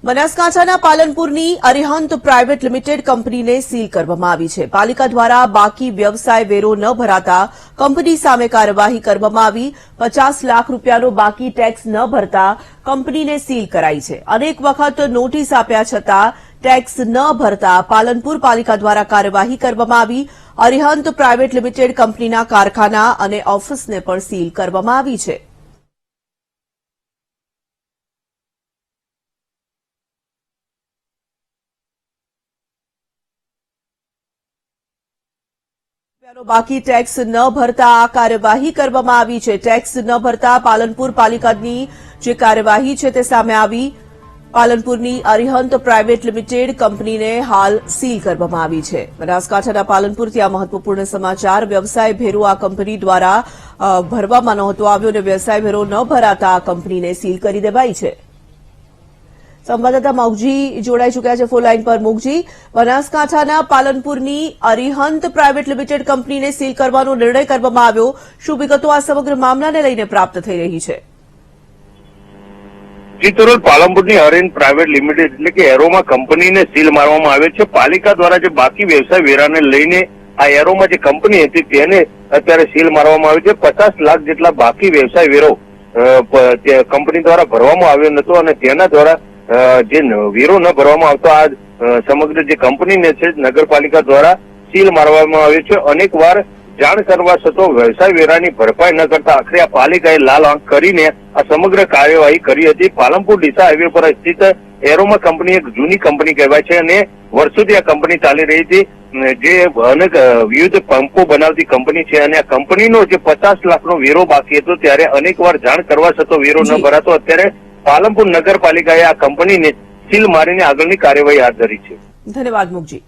બનાસકાંઠાના પાલનપુરની Arihant private limited કંપનીને seal કરવામાં આવી છે। પાલિકા દ્વારા બાકી વ્યવસાય વેરો ન ભરાતા કંપની સામે કાર્યવાહી કરવામાં આવી। 50 લાખ રૂપિયાનો બાકી ટેક્સ ન ભરતા કંપનીને સીલ કરાઈ છે। અનેક વખત નોટિસ આપ્યા છતાં ટેક્સ ન ભરતા પાલનપુર પાલિકા દ્વારા કાર્યવાહી કરવામાં આવી। અરિહંત પ્રાઇવેટ લિમિટેડ કંપનીના કારખાના અને ઓફિસને પણ સીલ કરવામાં આવી છે। બાકી ટેક્સ ન ભરતા આ કાર્યવાહી કરવામાં આવી છે। ટેક્સ ન ભરતા પાલનપુર પાલિકાની જે કાર્યવાહી છે તે સામે આવી। પાલનપુરની અરિહંત પ્રાઇવેટ લિમિટેડ કંપનીને હાલ સીલ કરવામાં આવી છે। બનાસકાંઠાના પાલનપુરથી આ મહત્વપૂર્ણ સમાચાર। વ્યવસાય વેરો આ કંપની દ્વારા ભરવામાં નહોતો આવ્યો અને વ્યવસાય વેરો ન ભરાતા આ કંપનીને સીલ કરી દેવાઈ છે। સંવાદદાતા મોગજી જોડાઈ ચૂક્યા છે ફોન લાઈન પર। મોગજી, બનાસકાંઠાના પાલનપુરની અરિહંત પ્રાઇવેટ લિમિટેડ કંપનીને સીલ કરવાનો નિર્ણય કરવામાં આવ્યો। શું વિગતો આ સમગ્ર મામલાને લઈને પ્રાપ્ત થઈ રહી છે? ચિત્તોડ પાલનપુરની અરિહંત પ્રાઇવેટ લિમિટેડ એટલે કે એરોમાં કંપનીને સીલ મારવામાં આવે છે। પાલિકા દ્વારા જે બાકી વ્યવસાય વેરાને લઈને આ એરોમાં જે કંપની હતી તેને અત્યારે સીલ મારવામાં આવી છે। 50 લાખ જેટલા બાકી વ્યવસાય વેરો કંપની દ્વારા ભરવામાં આવ્યો નતો અને તેના દ્વારા જે વેરો ન ભરવામાં આવતો આ સમગ્ર જે કંપનીને છે નગરપાલિકા દ્વારા સીલ મારવામાં આવ્યો છે। અનેક વાર જાણ કરવા છતાં વ્યવસાય વેરાની ભરપાઈ ન કરતા આખરે આ પાલિકાએ લાલ આંખ કરીને આ સમગ્ર કાર્યવાહી કરી હતી। પાલનપુર ડીસા હાઈવે પર સ્થિત એરોમા કંપની એક જૂની કંપની કહેવાય છે અને વર્ષોથી આ કંપની ચાલી રહી હતી, જે અનેક વિવિધ પંપો બનાવતી કંપની છે અને આ કંપનીનો જે 50 લાખનો વેરો બાકી હતો ત્યારે અનેક વાર જાણ કરવા છતાં વેરો ન ભરાતો અત્યારે પાલનપુર નગરપાલિકાએ આ કંપનીને સીલ મારીને આગળની કાર્યવાહી હાથ ધરી છે। ધન્યવાદ મુકજી।